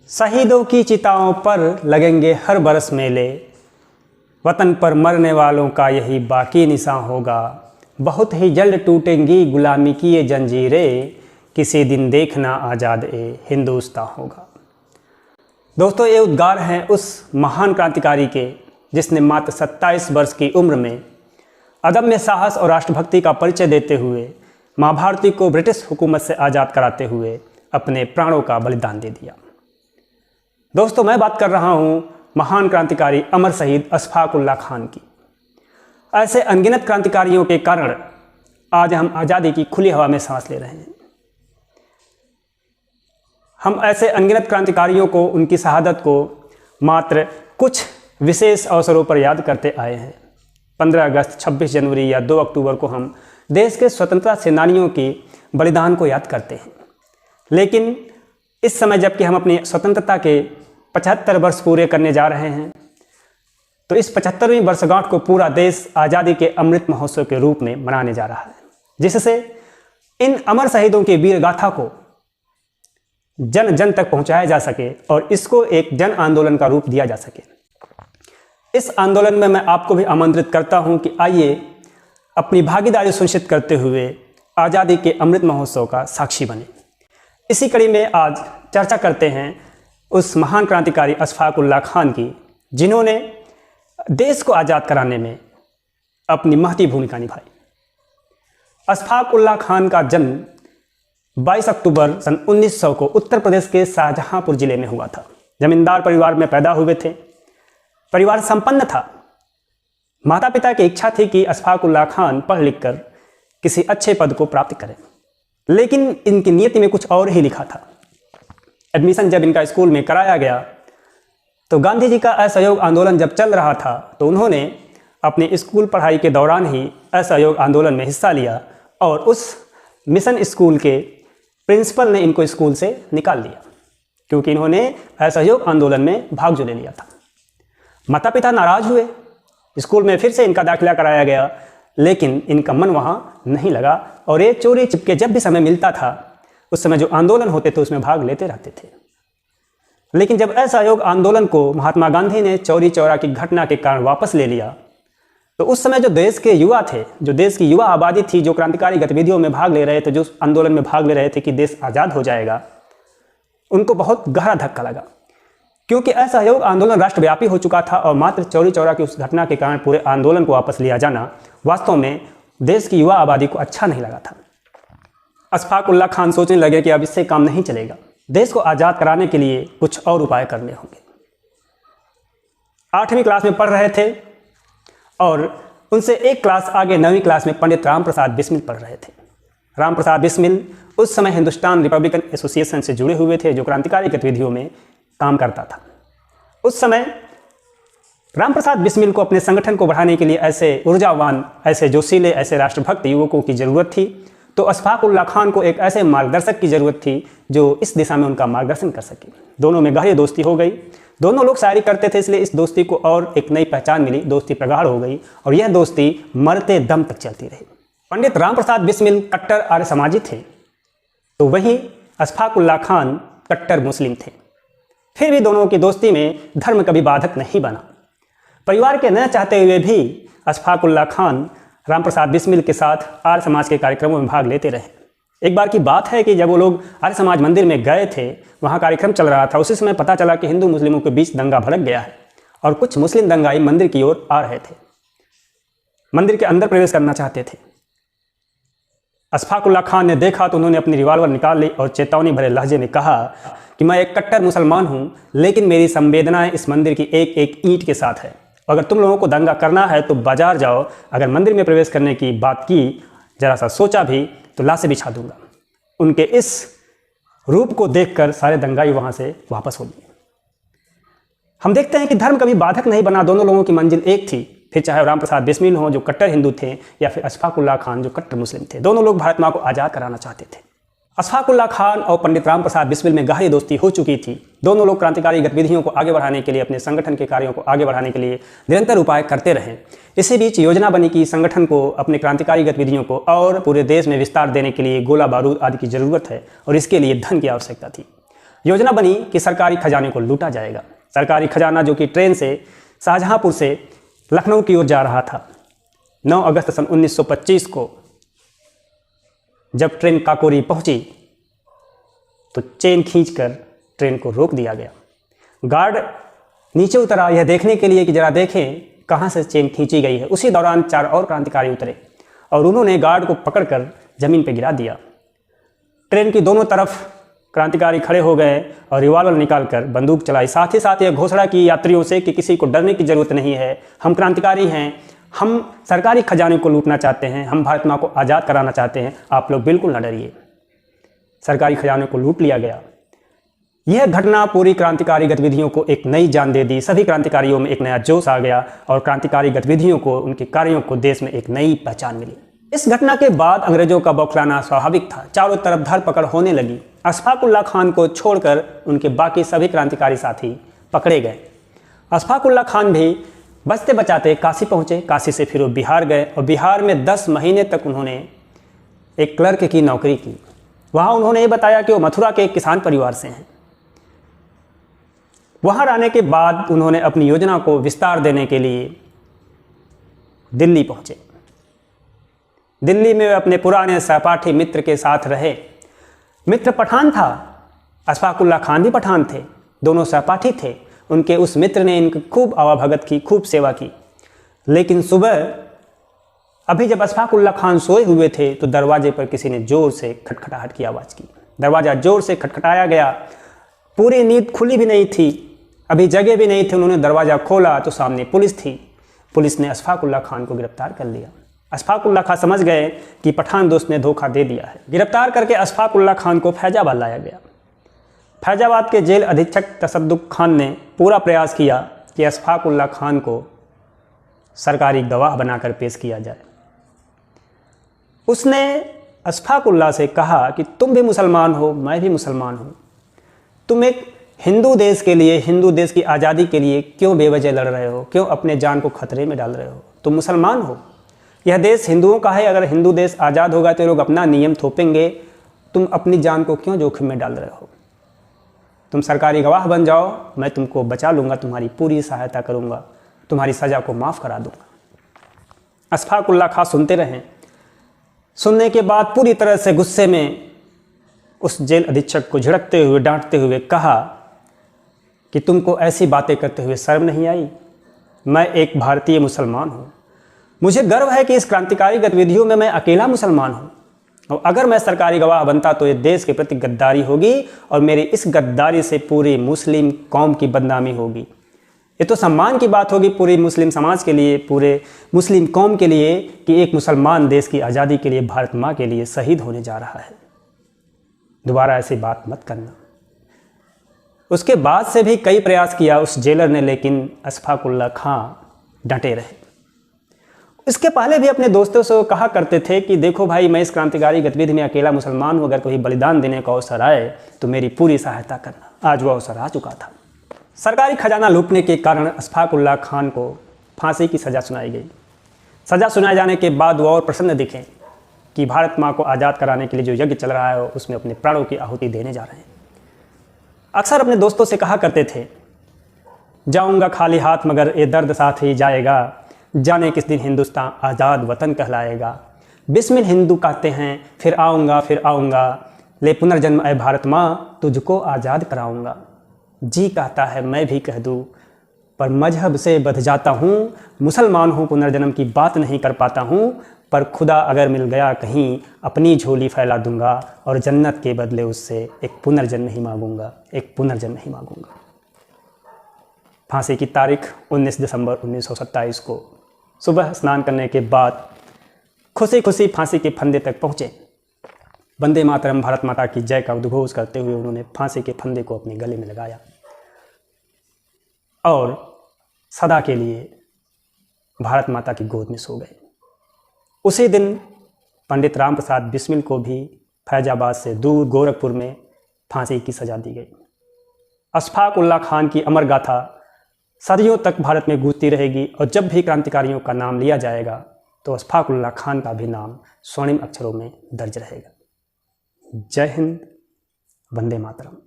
शहीदों की चिताओं पर लगेंगे हर बरस मेले, वतन पर मरने वालों का यही बाकी निशान होगा। बहुत ही जल्द टूटेंगी गुलामी की ये जंजीरें, किसी दिन देखना आज़ाद हिंदुस्तान होगा। दोस्तों, ये उद्गार हैं उस महान क्रांतिकारी के जिसने मात्र 27 वर्ष की उम्र में अदम्य साहस और राष्ट्रभक्ति का परिचय देते हुए माँ भारती को ब्रिटिश हुकूमत से आज़ाद कराते हुए अपने प्राणों का बलिदान दे दिया। दोस्तों, मैं बात कर रहा हूँ महान क्रांतिकारी अमर शहीद अशफाक उल्लाह खान की। ऐसे अनगिनत क्रांतिकारियों के कारण आज हम आज़ादी की खुली हवा में सांस ले रहे हैं। हम ऐसे अनगिनत क्रांतिकारियों को, उनकी शहादत को मात्र कुछ विशेष अवसरों पर याद करते आए हैं। 15 अगस्त, 26 जनवरी या 2 अक्टूबर को हम देश के स्वतंत्रता सेनानियों के बलिदान को याद करते हैं। लेकिन इस समय जबकि हम अपनी स्वतंत्रता के 75 वर्ष पूरे करने जा रहे हैं, तो इस 75वीं वर्षगांठ को पूरा देश आज़ादी के अमृत महोत्सव के रूप में मनाने जा रहा है, जिससे इन अमर शहीदों की वीर गाथा को जन जन तक पहुंचाया जा सके और इसको एक जन आंदोलन का रूप दिया जा सके। इस आंदोलन में मैं आपको भी आमंत्रित करता हूं कि आइए अपनी भागीदारी सुनिश्चित करते हुए आज़ादी के अमृत महोत्सव का साक्षी बने। इसी कड़ी में आज चर्चा करते हैं उस महान क्रांतिकारी अशफाक उल्लाह खान की, जिन्होंने देश को आज़ाद कराने में अपनी महती भूमिका निभाई। अशफाक उल्लाह खान का जन्म 22 अक्टूबर सन 1900 को उत्तर प्रदेश के शाहजहांपुर जिले में हुआ था। जमींदार परिवार में पैदा हुए थे। परिवार संपन्न था। माता पिता की इच्छा थी कि अशफाक उल्लाह खान पढ़ लिख कर किसी अच्छे पद को प्राप्त करें, लेकिन इनकी नियति में कुछ और ही लिखा था। एडमिशन जब इनका स्कूल में कराया गया तो गांधी जी का असहयोग आंदोलन जब चल रहा था, तो उन्होंने अपने स्कूल पढ़ाई के दौरान ही असहयोग आंदोलन में हिस्सा लिया और उस मिशन स्कूल के प्रिंसिपल ने इनको स्कूल से निकाल दिया, क्योंकि इन्होंने असहयोग आंदोलन में भाग जो ले लिया था। माता पिता नाराज हुए। स्कूल में फिर से इनका दाखिला कराया गया, लेकिन इनका मन वहाँ नहीं लगा और ये चोरी छिपके जब भी समय मिलता था, उस समय जो आंदोलन होते थे उसमें भाग लेते रहते थे। लेकिन जब असहयोग आंदोलन को महात्मा गांधी ने चौरी चौरा की घटना के कारण वापस ले लिया, तो उस समय जो देश के युवा थे, जो देश की युवा आबादी थी, जो क्रांतिकारी गतिविधियों में भाग ले रहे थे, जो आंदोलन में भाग ले रहे थे कि देश आज़ाद हो जाएगा, उनको बहुत गहरा धक्का लगा, क्योंकि असहयोग आंदोलन राष्ट्रव्यापी हो चुका था और मात्र चौरी चौरा की उस घटना के कारण पूरे आंदोलन को वापस लिया जाना वास्तव में देश की युवा आबादी को अच्छा नहीं लगा था। अशफाक उल्लाह खान सोचने लगे कि अब इससे काम नहीं चलेगा, देश को आज़ाद कराने के लिए कुछ और उपाय करने होंगे। 8वीं क्लास में पढ़ रहे थे और उनसे एक क्लास आगे 9वीं क्लास में पंडित राम प्रसाद बिस्मिल पढ़ रहे थे। राम प्रसाद बिस्मिल उस समय हिंदुस्तान रिपब्लिकन एसोसिएशन से जुड़े हुए थे, जो क्रांतिकारी गतिविधियों में काम करता था। उस समय राम प्रसाद बिस्मिल को अपने संगठन को बढ़ाने के लिए ऐसे ऊर्जावान, ऐसे जोशीले, ऐसे राष्ट्रभक्त युवकों की ज़रूरत थी। तो अशफाक उल्लाह खान को एक ऐसे मार्गदर्शक की ज़रूरत थी जो इस दिशा में उनका मार्गदर्शन कर सके। दोनों में गहरी दोस्ती हो गई। दोनों लोग शायरी करते थे, इसलिए इस दोस्ती को और एक नई पहचान मिली। दोस्ती प्रगाढ़ हो गई और यह दोस्ती मरते दम तक चलती रही। पंडित राम प्रसाद बिस्मिल कट्टर आर्य समाजी थे, तो वहीं अशफाक उल्लाह खान कट्टर मुस्लिम थे। फिर भी दोनों की दोस्ती में धर्म कभी बाधक नहीं बना। परिवार के न चाहते हुए भी अशफाक उल्लाह खान राम प्रसाद बिस्मिल के साथ आर्य समाज के कार्यक्रमों में भाग लेते रहे। एक बार की बात है कि जब वो लोग आर्य समाज मंदिर में गए थे, वहाँ कार्यक्रम चल रहा था, उसी समय पता चला कि हिंदू मुस्लिमों के बीच दंगा भड़क गया है और कुछ मुस्लिम दंगाई मंदिर की ओर आ रहे थे, मंदिर के अंदर प्रवेश करना चाहते थे। अशफाक उल्लाह खान ने देखा तो उन्होंने अपनी रिवॉल्वर निकाल ली और चेतावनी भरे लहजे में कहा कि मैं एक कट्टर मुसलमान हूँ, लेकिन मेरी संवेदनाएं इस मंदिर की एक एक ईंट के साथ है। अगर तुम लोगों को दंगा करना है तो बाजार जाओ, अगर मंदिर में प्रवेश करने की बात की, जरा सा सोचा भी तो लाशें बिछा दूंगा। उनके इस रूप को देखकर सारे दंगाई वहाँ से वापस हो लिए। हम देखते हैं कि धर्म कभी बाधक नहीं बना। दोनों लोगों की मंजिल एक थी, फिर चाहे राम प्रसाद बिस्मिल हों जो कट्टर हिंदू थे, या फिर अशफाक उल्लाह खान जो कट्टर मुस्लिम थे। दोनों लोग भारत माँ को आज़ाद कराना चाहते थे। अशफाक उल्लाह खान और पंडित राम प्रसाद बिस्मिल में गहरी दोस्ती हो चुकी थी। दोनों लोग क्रांतिकारी गतिविधियों को आगे बढ़ाने के लिए, अपने संगठन के कार्यों को आगे बढ़ाने के लिए निरंतर उपाय करते रहे। इसी बीच योजना बनी कि संगठन को अपने क्रांतिकारी गतिविधियों को और पूरे देश में विस्तार देने के लिए गोला बारूद आदि की जरूरत है और इसके लिए धन की आवश्यकता थी। योजना बनी कि सरकारी खजाने को लूटा जाएगा। सरकारी खजाना जो कि ट्रेन से शाहजहांपुर से लखनऊ की ओर जा रहा था। 9 अगस्त सन 1925 को जब ट्रेन काकोरी पहुंची तो चेन खींचकर ट्रेन को रोक दिया गया। गार्ड नीचे उतरा यह देखने के लिए कि जरा देखें कहाँ से चेन खींची गई है। उसी दौरान 4 और क्रांतिकारी उतरे और उन्होंने गार्ड को पकड़कर जमीन पर गिरा दिया। ट्रेन की दोनों तरफ क्रांतिकारी खड़े हो गए और रिवॉल्वर निकालकर बंदूक चलाई। साथ ही साथ यह घोषणा की यात्रियों से कि किसी को डरने की जरूरत नहीं है, हम क्रांतिकारी हैं, हम सरकारी खजाने को लूटना चाहते हैं, हम भारत माँ को आज़ाद कराना चाहते हैं, आप लोग बिल्कुल न डरिए। सरकारी खजाने को लूट लिया गया। यह घटना पूरी क्रांतिकारी गतिविधियों को एक नई जान दे दी। सभी क्रांतिकारियों में एक नया जोश आ गया और क्रांतिकारी गतिविधियों को, उनके कार्यों को देश में एक नई पहचान मिली। इस घटना के बाद अंग्रेजों का बौखलाना स्वाभाविक था। चारों तरफ धरपकड़ होने लगी। अशफाक उल्लाह खान को छोड़कर उनके बाकी सभी क्रांतिकारी साथी पकड़े गए। अशफाक उल्लाह खान भी बचते बचाते काशी पहुँचे। काशी से फिर वो बिहार गए और बिहार में 10 महीने तक उन्होंने एक क्लर्क की नौकरी की। वहाँ उन्होंने ये बताया कि वो मथुरा के एक किसान परिवार से हैं। वहाँ आने के बाद उन्होंने अपनी योजना को विस्तार देने के लिए दिल्ली पहुँचे। दिल्ली में वे अपने पुराने सहपाठी मित्र के साथ रहे। मित्र पठान था, अशफाक उल्लाह खान भी पठान थे, दोनों सहपाठी थे। उनके उस मित्र ने इनकी खूब आवाभगत की, खूब सेवा की। लेकिन सुबह अभी जब अशफाक उल्लाह खान सोए हुए थे तो दरवाजे पर किसी ने जोर से खटखटाहट की आवाज़ की। दरवाज़ा जोर से खटखटाया गया। पूरी नींद खुली भी नहीं थी, अभी जगह भी नहीं थे। उन्होंने दरवाज़ा खोला तो सामने पुलिस थी। पुलिस ने अशफाक उल्लाह खान को गिरफ्तार कर लिया। अशफाक उल्लाह खान समझ गए कि पठान दोस्त ने धोखा दे दिया है। गिरफ्तार करके अशफाक उल्लाह खान को फैजाबाद लाया गया। फैजाबाद के जेल अधीक्षक तसद्दुक खान ने पूरा प्रयास किया कि अशफाक उल्लाह खान को सरकारी गवाह बनाकर पेश किया जाए। उसने अशफाक उल्लाह से कहा कि तुम भी मुसलमान हो, मैं भी मुसलमान हूँ, तुम एक हिंदू देश के लिए, हिंदू देश की आज़ादी के लिए क्यों बेवजह लड़ रहे हो, क्यों अपने जान को खतरे में डाल रहे हो? तुम मुसलमान हो, यह देश हिंदुओं का है, अगर हिंदू देश आज़ाद होगा तो लोग अपना नियम थोपेंगे, तुम अपनी जान को क्यों जोखिम में डाल रहे हो? तुम सरकारी गवाह बन जाओ, मैं तुमको बचा लूँगा, तुम्हारी पूरी सहायता करूँगा, तुम्हारी सज़ा को माफ़ करा दूँगा। अशफाक उल्लाह खान सुनते रहें। सुनने के बाद पूरी तरह से गुस्से में उस जेल अधीक्षक को झिड़कते हुए, डांटते हुए कहा कि तुमको ऐसी बातें करते हुए शर्म नहीं आई? मैं एक भारतीय मुसलमान हूँ, मुझे गर्व है कि इस क्रांतिकारी गतिविधियों में मैं अकेला मुसलमान हूँ, और अगर मैं सरकारी गवाह बनता तो ये देश के प्रति गद्दारी होगी और मेरी इस गद्दारी से पूरी मुस्लिम कौम की बदनामी होगी। ये तो सम्मान की बात होगी पूरी मुस्लिम समाज के लिए, पूरे मुस्लिम कौम के लिए कि एक मुसलमान देश की आज़ादी के लिए, भारत माँ के लिए शहीद होने जा रहा है। दोबारा ऐसी बात मत करना। उसके बाद से भी कई प्रयास किया उस जेलर ने, लेकिन अशफाक उल्लाह खान डटे रहे। इसके पहले भी अपने दोस्तों से कहा करते थे कि देखो भाई, मैं इस क्रांतिकारी गतिविधि में अकेला मुसलमान हूँ, अगर कोई बलिदान देने का अवसर आए तो मेरी पूरी सहायता करना। आज वह अवसर आ चुका था। सरकारी खजाना लूटने के कारण अशफाक उल्लाह खान को फांसी की सज़ा सुनाई गई। सज़ा सुनाए जाने के बाद वो और प्रसन्न दिखे कि भारत माँ को आज़ाद कराने के लिए जो यज्ञ चल रहा है उसमें अपने प्राणों की आहुति देने जा रहे हैं। अक्सर अपने दोस्तों से कहा करते थे, जाऊँगा खाली हाथ मगर ये दर्द साथ ही जाएगा, जाने किस दिन हिंदुस्तान आज़ाद वतन कहलाएगा। बिस्मिल हिंदू कहते हैं, फिर आऊँगा, ले पुनर्जन्म ऐ भारत माँ, तुझको आज़ाद कराऊँगा। जी कहता है मैं भी कह दूँ, पर मजहब से बध जाता हूँ, मुसलमान हूँ, पुनर्जन्म की बात नहीं कर पाता हूँ, पर खुदा अगर मिल गया कहीं अपनी झोली फैला दूंगा और जन्नत के बदले उससे एक पुनर्जन्म ही मांगूंगा, एक पुनर्जन्म ही मांगूंगा। फांसी की तारीख 19 दिसंबर 1927 को सुबह स्नान करने के बाद खुशी खुशी फांसी के फंदे तक पहुँचे। वंदे मातरम, भारत माता की जय का उद्घोष करते हुए उन्होंने फांसी के फंदे को अपने गले में लगाया और सदा के लिए भारत माता की गोद में सो गए। उसी दिन पंडित राम प्रसाद बिस्मिल को भी फैजाबाद से दूर गोरखपुर में फांसी की सज़ा दी गई। अशफाक उल्लाह खान की अमर गाथा सदियों तक भारत में गूंजती रहेगी और जब भी क्रांतिकारियों का नाम लिया जाएगा तो अशफाक उल्लाह खान का भी नाम स्वर्णिम अक्षरों में दर्ज रहेगा। जय हिंद, वंदे मातरम।